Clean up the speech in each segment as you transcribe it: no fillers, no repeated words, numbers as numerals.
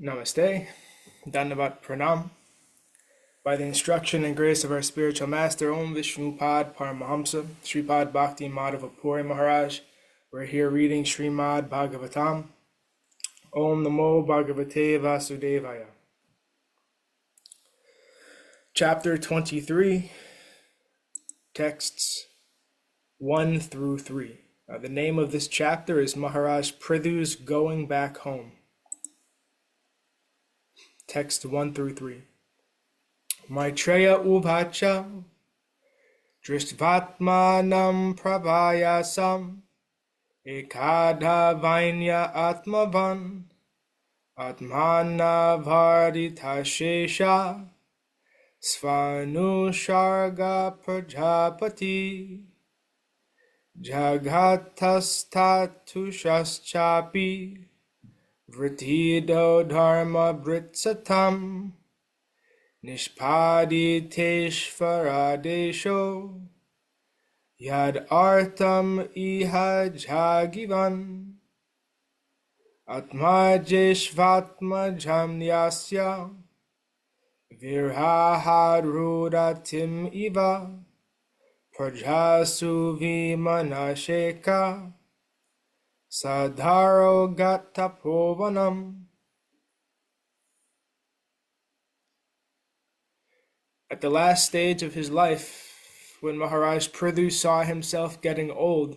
Namaste, Dandavat Pranam. By the instruction and grace of our spiritual master, Om Vishnupad Paramahamsa, Sripad Bhakti Madhava Puri Mahārāja, we're here reading Srimad Bhagavatam. Om Namo Bhagavate Vasudevaya. Chapter 23, texts 1 through 3. The name of this chapter is Maharaj Pṛthu's Going Back Home. Text 1 through 3. Maitreya uvacha drishtvatmanam pravayasam ekadha vainya atmavan atmana varditashesha svanusharga prajapati jagathastatushaschapi Vritido dharma britsatam nishpaditeshvaradesho yad artam iha jagivan atmajeshvatma jamnyasya virahadrudatim iva prajasu vimanasheka Sadharo Gatapovanam. At the last stage of his life, when Maharaj Pṛthu saw himself getting old,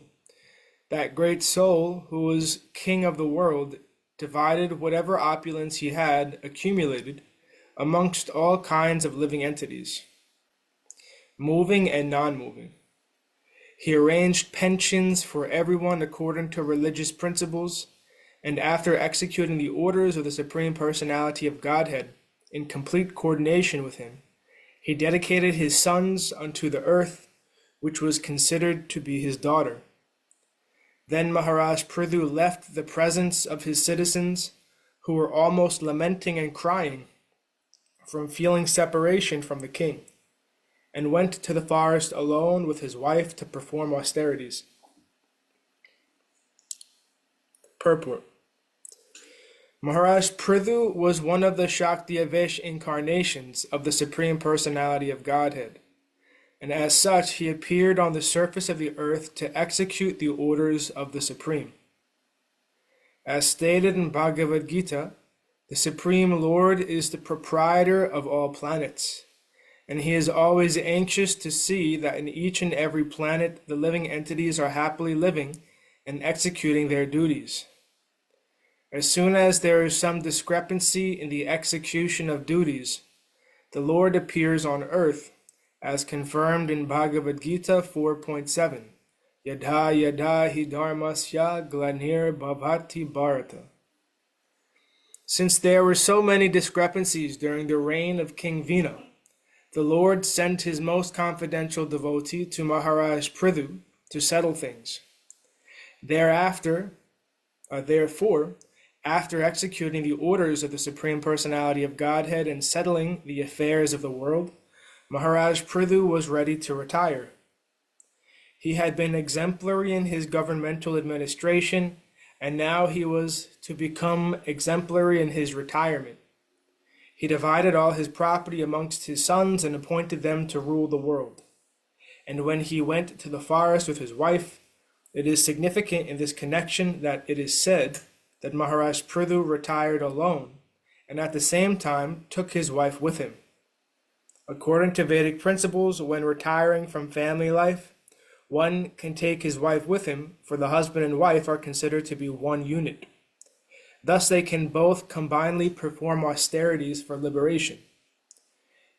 that great soul, who was king of the world, divided whatever opulence he had accumulated amongst all kinds of living entities, moving and non-moving. He arranged pensions for everyone according to religious principles, and after executing the orders of the Supreme Personality of Godhead in complete coordination with him, he dedicated his sons unto the earth, which was considered to be his daughter. Then Maharaj Pṛthu left the presence of his citizens, who were almost lamenting and crying from feeling separation from the king, and went to the forest alone with his wife to perform austerities. Purport. Maharaj Pṛthu was one of the Shakti-Avesh incarnations of the Supreme Personality of Godhead, and as such he appeared on the surface of the earth to execute the orders of the Supreme. As stated in Bhagavad Gita, the Supreme Lord is the proprietor of all planets, and he is always anxious to see that in each and every planet the living entities are happily living and executing their duties. As soon as there is some discrepancy in the execution of duties, the Lord appears on earth, as confirmed in Bhagavad Gita 4.7, Yadha yadha hi dharmasya glanir bhavati bharata. Since there were so many discrepancies during the reign of King Vina, the Lord sent his most confidential devotee to Maharaj Pṛthu to settle things. Therefore, after executing the orders of the Supreme Personality of Godhead and settling the affairs of the world, Maharaj Pṛthu was ready to retire. He had been exemplary in his governmental administration, and now he was to become exemplary in his retirement. He divided all his property amongst his sons and appointed them to rule the world. And when he went to the forest with his wife, it is significant in this connection that it is said that Maharaj Pṛthu retired alone, and at the same time took his wife with him. According to Vedic principles, when retiring from family life, one can take his wife with him, for the husband and wife are considered to be one unit. Thus they can both combinedly perform austerities for liberation.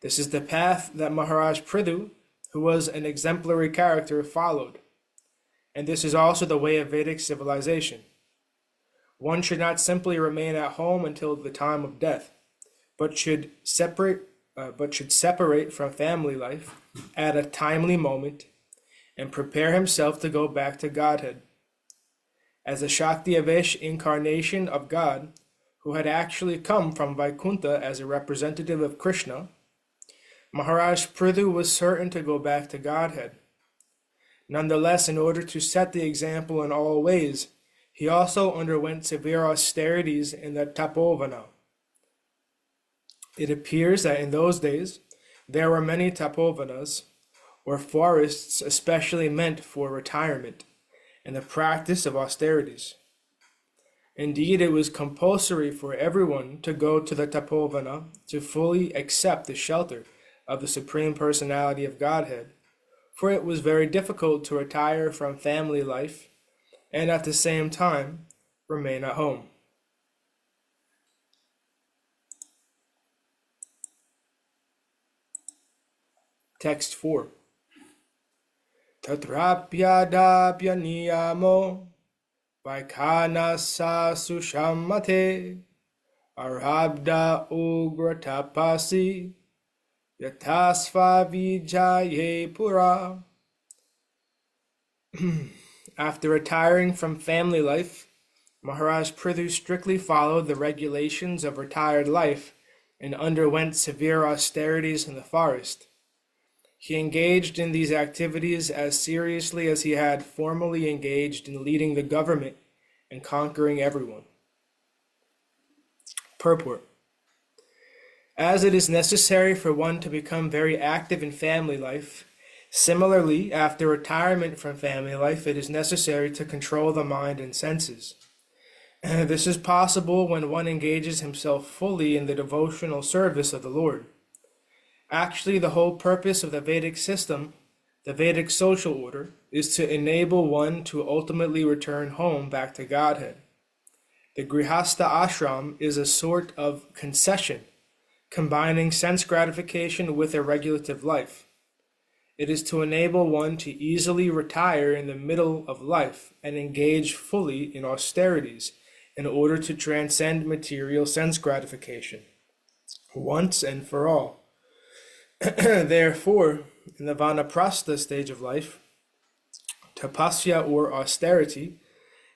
This is the path that Maharaj Pṛthu, who was an exemplary character, followed. And this is also the way of Vedic civilization. One should not simply remain at home until the time of death, but should separate from family life at a timely moment and prepare himself to go back to Godhead. As a Shakti-Avesh incarnation of God, who had actually come from Vaikuntha as a representative of Krishna, Maharaj Pṛthu was certain to go back to Godhead. Nonetheless, in order to set the example in all ways, he also underwent severe austerities in the Tapovana, It appears that in those days there were many tapovanas, or forests especially meant for retirement and the practice of austerities. Indeed, it was compulsory for everyone to go to the tapovana to fully accept the shelter of the Supreme Personality of Godhead, for it was very difficult to retire from family life and at the same time remain at home. Text 4. Tatrapyadapya niyamo vaikhanasa sushamate arabda ugratapasi yatasva vijaye pura. After retiring from family life, Maharaj Pṛthu strictly followed the regulations of retired life and underwent severe austerities in the forest. He engaged in these activities as seriously as he had formerly engaged in leading the government and conquering everyone. Purport. As it is necessary for one to become very active in family life, similarly, after retirement from family life, it is necessary to control the mind and senses. This is possible when one engages himself fully in the devotional service of the Lord. Actually, the whole purpose of the Vedic system, the Vedic social order, is to enable one to ultimately return home back to Godhead. The Grihastha ashram is a sort of concession, combining sense gratification with a regulative life. It is to enable one to easily retire in the middle of life and engage fully in austerities in order to transcend material sense gratification, once and for all. Therefore, in the vanaprastha stage of life, tapasya or austerity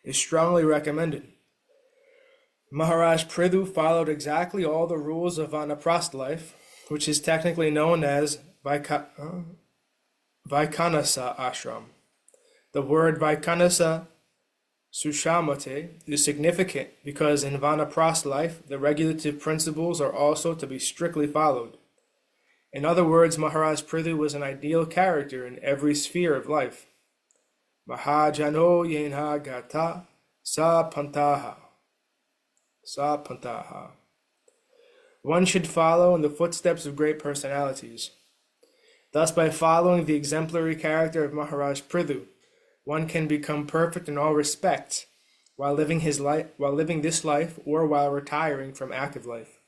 is strongly recommended. Maharaj Pṛthu followed exactly all the rules of vanaprastha life, which is technically known as Vaikhanasa ashram. The word Vaikhanasa sushamate is significant because in vanaprastha life, the regulative principles are also to be strictly followed. In other words, Maharaj Pṛthu was an ideal character in every sphere of life. Mahajano yenha gata sa pantaha. Sa pantaha. One should follow in the footsteps of great personalities. Thus, by following the exemplary character of Maharaj Pṛthu, one can become perfect in all respects while living this life or while retiring from active life.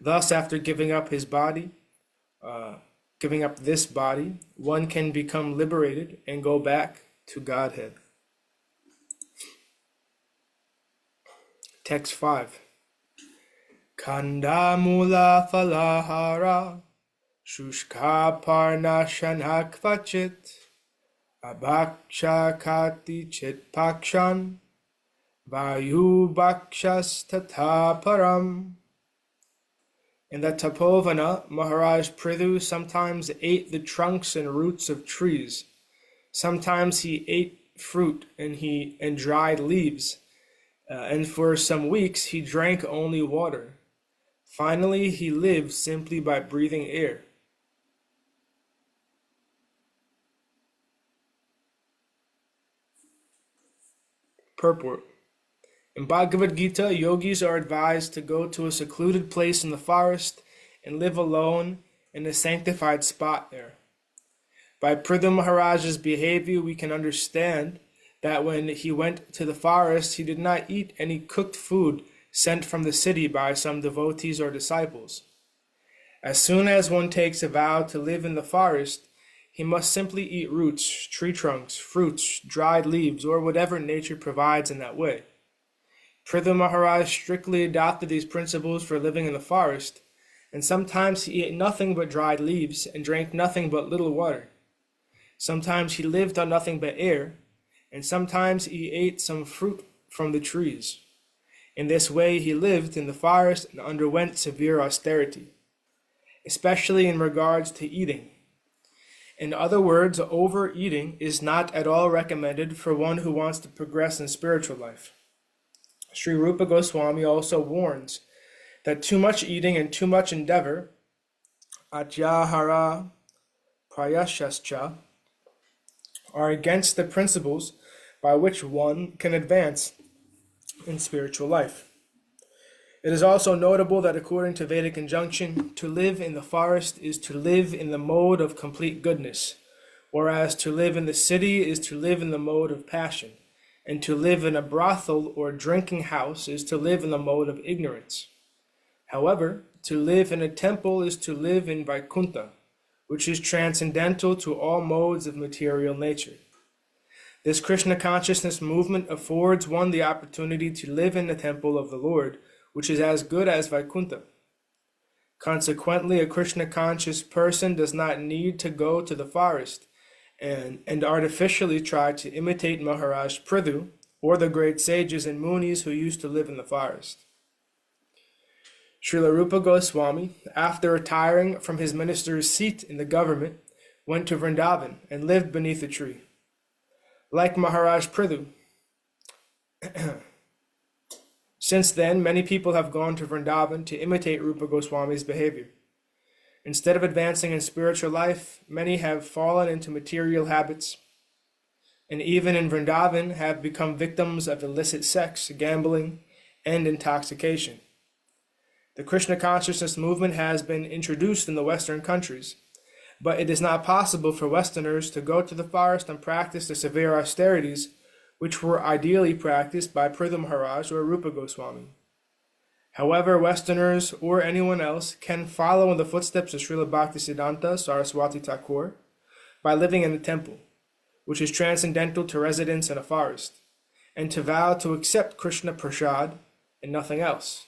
Thus, after giving up this body, one can become liberated and go back to Godhead. Text 5. Kandamula falahara shushka parnashanakvachit abhaksha kati chit pakshan vayu bhakshas tata param. In the tapovana, Maharaj Pṛthu sometimes ate the trunks and roots of trees. Sometimes he ate fruit and dried leaves. And for some weeks he drank only water. Finally, he lived simply by breathing air. Purport. In Bhagavad Gita, yogis are advised to go to a secluded place in the forest and live alone in a sanctified spot there. By Pṛthu Maharaja's behavior, we can understand that when he went to the forest, he did not eat any cooked food sent from the city by some devotees or disciples. As soon as one takes a vow to live in the forest, he must simply eat roots, tree trunks, fruits, dried leaves, or whatever nature provides in that way. Pṛthu Maharaj strictly adopted these principles for living in the forest, and sometimes he ate nothing but dried leaves and drank nothing but little water. Sometimes he lived on nothing but air, and sometimes he ate some fruit from the trees. In this way he lived in the forest and underwent severe austerity, especially in regards to eating. In other words, overeating is not at all recommended for one who wants to progress in spiritual life. Sri Rupa Goswami also warns that too much eating and too much endeavor, atyahara prayashascha, are against the principles by which one can advance in spiritual life. It is also notable that according to Vedic injunction, to live in the forest is to live in the mode of complete goodness, whereas to live in the city is to live in the mode of passion, and to live in a brothel or drinking house is to live in the mode of ignorance. However, to live in a temple is to live in Vaikuntha, which is transcendental to all modes of material nature. This Krishna consciousness movement affords one the opportunity to live in the temple of the Lord, which is as good as Vaikuntha. Consequently, a Krishna conscious person does not need to go to the forest and artificially try to imitate Maharaj Pṛthu or the great sages and munis who used to live in the forest. Srila Rupa Goswami, after retiring from his minister's seat in the government, went to Vrindavan and lived beneath a tree. Like Maharaj Pṛthu, since then, many people have gone to Vrindavan to imitate Rupa Goswami's behavior. Instead of advancing in spiritual life, many have fallen into material habits, and even in Vrindavan have become victims of illicit sex, gambling, and intoxication. The Krishna consciousness movement has been introduced in the Western countries, but it is not possible for Westerners to go to the forest and practice the severe austerities which were ideally practiced by Pṛthu Maharaj or Rupa Goswami. However, Westerners or anyone else can follow in the footsteps of Srila Bhaktisiddhanta Saraswati Thakur by living in the temple, which is transcendental to residence in a forest, and to vow to accept Krishna Prasad and nothing else,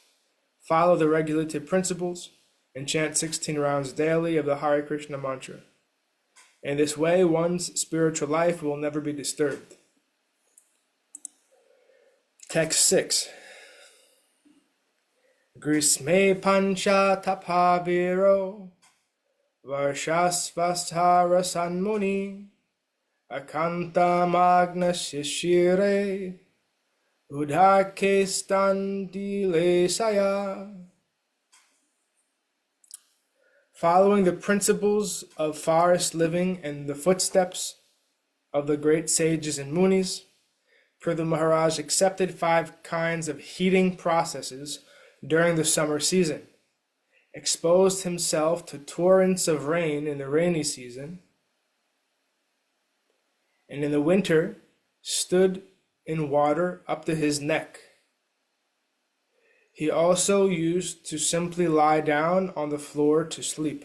follow the regulative principles, and chant 16 rounds daily of the Hare Krishna mantra. In this way, one's spiritual life will never be disturbed. Text 6. Grisme pancha tapaviro varshasvasthara sanmuni akanta magna shishire udhake standile saya. Following the principles of forest living and the footsteps of the great sages and munis, Pṛthu Maharaj accepted 5 kinds of heating processes during the summer season, exposed himself to torrents of rain in the rainy season, and in the winter stood in water up to his neck. He also used to simply lie down on the floor to sleep.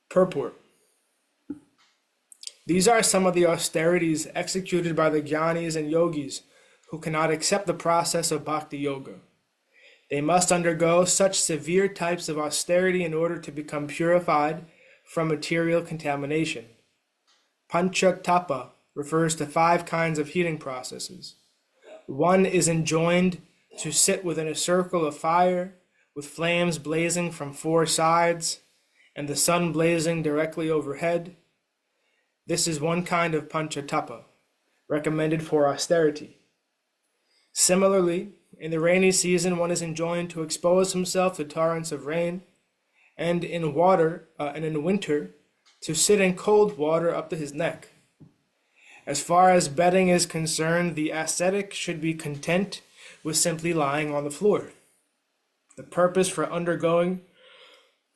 Purport. These are some of the austerities executed by the jnanis and yogis who cannot accept the process of bhakti yoga. They must undergo such severe types of austerity in order to become purified from material contamination. Pancha tapa refers to 5 kinds of heating processes. One is enjoined to sit within a circle of fire with flames blazing from 4 sides and the sun blazing directly overhead. This is one kind of pancha tapa, recommended for austerity. Similarly, in the rainy season, one is enjoined to expose himself to torrents of rain, and in winter, to sit in cold water up to his neck. As far as bedding is concerned, the ascetic should be content with simply lying on the floor. The purpose for undergoing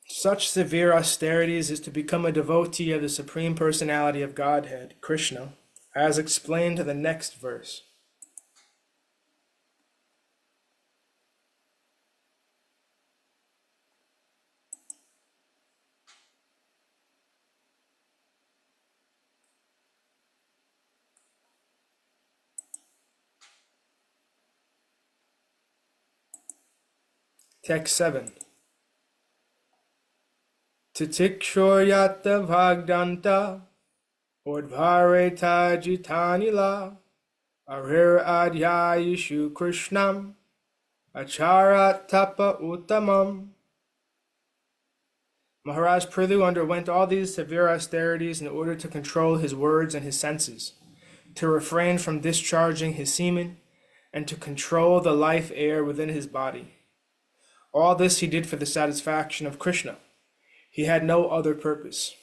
such severe austerities is to become a devotee of the Supreme Personality of Godhead, Krishna, as explained in the next verse. Text 7. Titikshoryatta bhagdanta ordvareta jitanila arir adhyayishu krishnam acharat tapa uttamam. Maharaj Pṛthu underwent all these severe austerities in order to control his words and his senses, to refrain from discharging his semen, and to control the life air within his body. All this he did for the satisfaction of Krishna. He had no other purpose.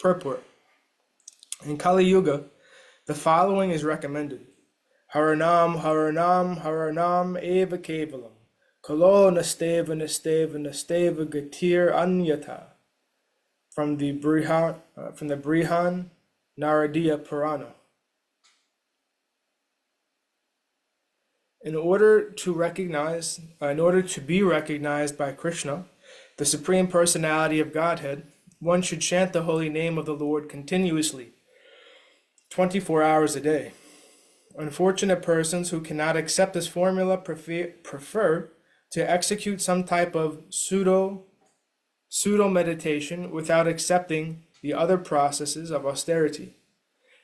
Purport. In Kali Yuga, the following is recommended. Haranam, Haranam, Haranam, Eva Kevalam. Kalo Nasteva, Nasteva, Nasteva, Gatir Anyata. From the Brihan Naradiya Purana. In order to be recognized by Krishna, the Supreme Personality of Godhead, one should chant the holy name of the Lord continuously, 24 hours a day. Unfortunate persons who cannot accept this formula prefer to execute some type of pseudo meditation without accepting the other processes of austerity.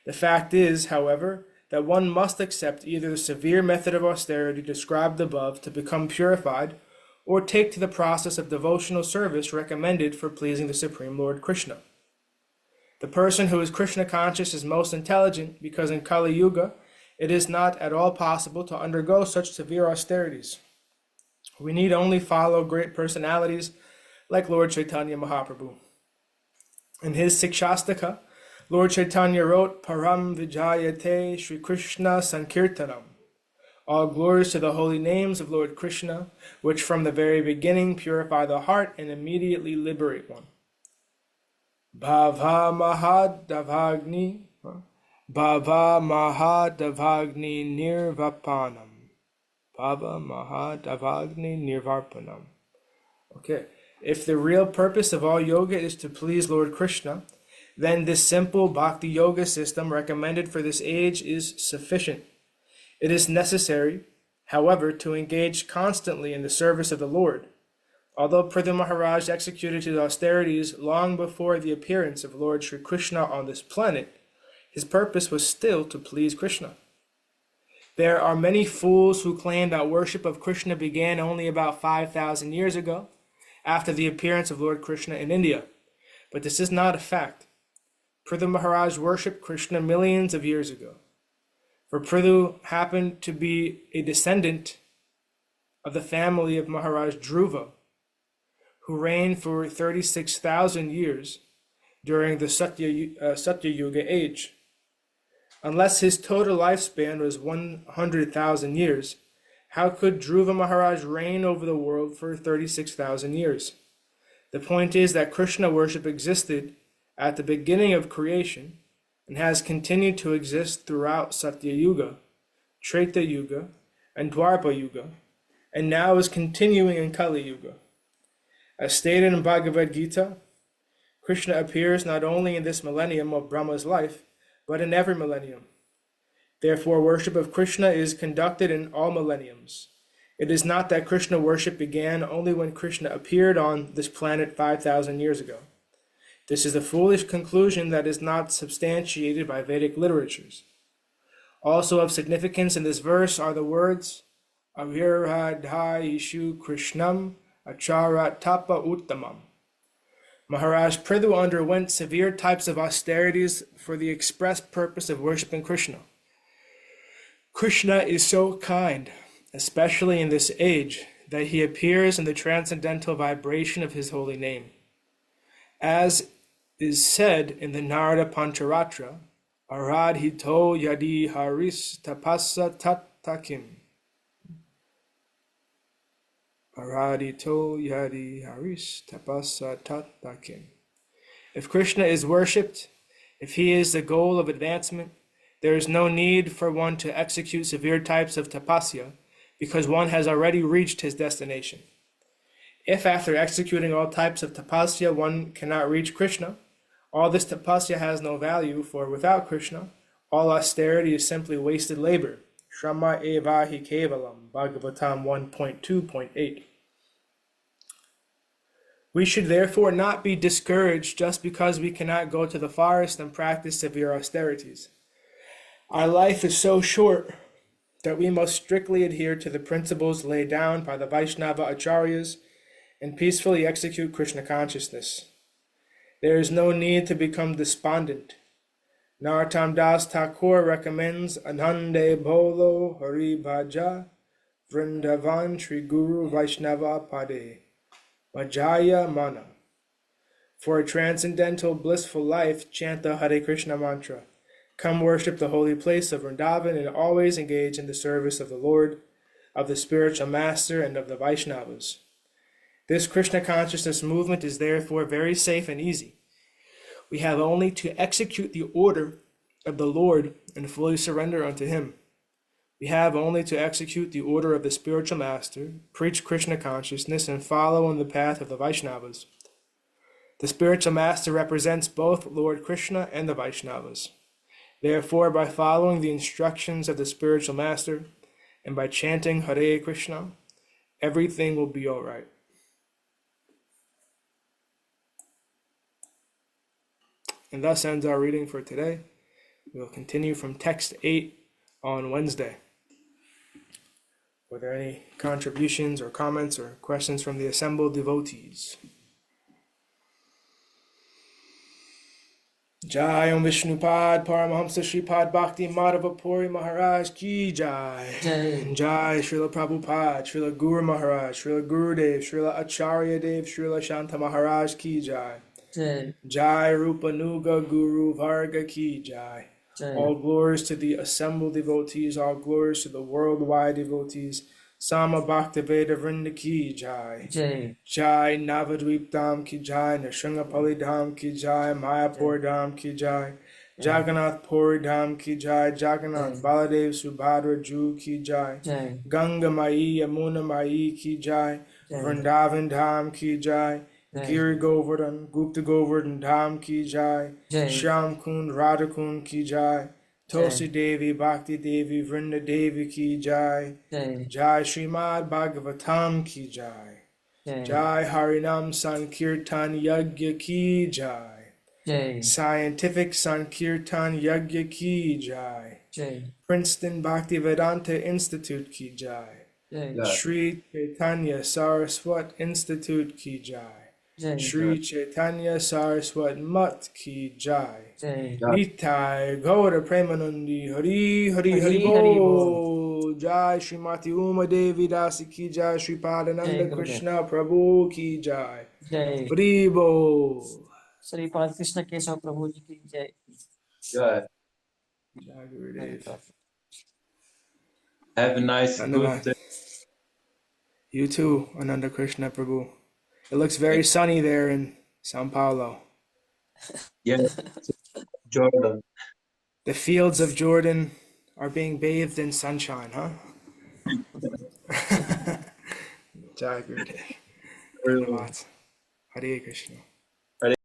The fact is, however, that one must accept either the severe method of austerity described above to become purified, or take to the process of devotional service recommended for pleasing the Supreme Lord Krishna. The person who is Krishna conscious is most intelligent, because in Kali Yuga it is not at all possible to undergo such severe austerities. We need only follow great personalities like Lord Chaitanya Mahaprabhu. In his Sikshastaka, Lord Chaitanya wrote, Param Vijayate Shri Krishna Sankirtanam. All glories to the holy names of Lord Krishna, which from the very beginning purify the heart and immediately liberate one. Bhava Mahadavagni Nirvapanam. Bhava Mahadavagni Nirvarpanam. Okay. If the real purpose of all yoga is to please Lord Krishna, then this simple bhakti yoga system recommended for this age is sufficient. It is necessary, however, to engage constantly in the service of the Lord. Although Pṛthu Maharaj executed his austerities long before the appearance of Lord Sri Krishna on this planet, his purpose was still to please Krishna. There are many fools who claim that worship of Krishna began only about 5,000 years ago, after the appearance of Lord Krishna in India. But this is not a fact. Pṛthu Maharaj worshipped Krishna millions of years ago. For Pṛthu happened to be a descendant of the family of Maharaj Dhruva, who reigned for 36,000 years during the Satya Yuga age. Unless his total lifespan was 100,000 years, how could Dhruva Maharaj reign over the world for 36,000 years? The point is that Krishna worship existed at the beginning of creation and has continued to exist throughout Satya Yuga, Treta Yuga, and Dwapara Yuga, and now is continuing in Kali Yuga. As stated in Bhagavad Gita, Krishna appears not only in this millennium of Brahma's life, but in every millennium. Therefore, worship of Krishna is conducted in all millenniums. It is not that Krishna worship began only when Krishna appeared on this planet 5,000 years ago. This is a foolish conclusion that is not substantiated by Vedic literatures. Also of significance in this verse are the words, Aviradhaishu Krishnam Acharat Tapa Uttamam. Maharaj Pṛthu underwent severe types of austerities for the express purpose of worshipping Krishna. Krishna is so kind, especially in this age, that he appears in the transcendental vibration of his holy name. As is said in the Narada Pancharatra, Aradhito yadi haris tapasa tattakim. Aradhito yadi haris tapasa tattakim. If Krishna is worshipped, if he is the goal of advancement, there is no need for one to execute severe types of tapasya, because one has already reached his destination. If after executing all types of tapasya one cannot reach Krishna, all this tapasya has no value, for without Krishna, all austerity is simply wasted labor. Shrama evahi kevalam, Bhagavatam 1.2.8. We should therefore not be discouraged just because we cannot go to the forest and practice severe austerities. Our life is so short that we must strictly adhere to the principles laid down by the Vaishnava Acharyas and peacefully execute Krishna consciousness. There is no need to become despondent. Narottam Das Thakur recommends Anande Bolo Hari Bhaja Vrindavan Shri Guru Vaishnava Pade Majaya Mana. For a transcendental blissful life, chant the Hare Krishna mantra. Come worship the holy place of Vrindavan and always engage in the service of the Lord, of the spiritual master, and of the Vaishnavas. This Krishna consciousness movement is therefore very safe and easy. We have only to execute the order of the Lord and fully surrender unto him. We have only to execute the order of the spiritual master, preach Krishna consciousness, and follow in the path of the Vaishnavas. The spiritual master represents both Lord Krishna and the Vaishnavas. Therefore, by following the instructions of the spiritual master and by chanting Hare Krishna, everything will be all right. And thus ends our reading for today. We will continue from text 8 on Wednesday. Were there any contributions or comments or questions from the assembled devotees? Jai Om Vishnupad Paramahamsa Sripad Bhakti Madhava Puri Maharaj Ki Jai. Jai Srila Prabhupada, Srila Guru Maharaj, Srila Gurudev, Srila Acharya Dev, Srila Shanta Maharaj Ki Jai. Jai Rupa Nuga Guru Varga Ki Jai. All glories to the assembled devotees, all glories to the worldwide devotees. Sama Bhaktiveda Vrinda Ki Jai. Jai Navadvip Dham Ki Jai, Nrsimhapali Dham Ki Jai, Mayapur Dham Ki Jai, Jagannath Puri Dham Ki Jai, Jagannath Baladev Subhadra Ju Ki Jai, Ganga Mai Yamuna Mai Ki Jai, Vrindavan Dham Ki Jai, Giri Govardhan, Gupta Govardhan Dham Ki Jai, Shyam Kund Radha Kund Ki Jai, Tulsi Devi, Bhakti Devi, Vrinda Devi Ki Jai, Jai Srimad Bhagavatam Ki Jai, Jai Harinam Sankirtan Yagya Ki Jai, Scientific Sankirtan Yagya Ki Jai, Princeton Bhaktivedanta Institute Ki Jai, Sri Chaitanya Saraswat Institute Ki Jai, Sri Chaitanya Saraswat Mat Ki Jai. Nitai Gaura Premanandi Hari Hari Hari Bol. Jai Srimati Uma Devi Dasi Ki Jai, Sripad Ananda Krishna Prabhu Ki Jai. Hari Bol. Sripad Krishna Keshav Prabhu Ji Ki Jai. Jai. Jai Gurudev. Have a nice good day. You too, Ananda Krishna Prabhu. It looks very sunny there in Sao Paulo. Yes, Jordan. The fields of Jordan are being bathed in sunshine, huh? Jai Gurudev. Hare Krishna.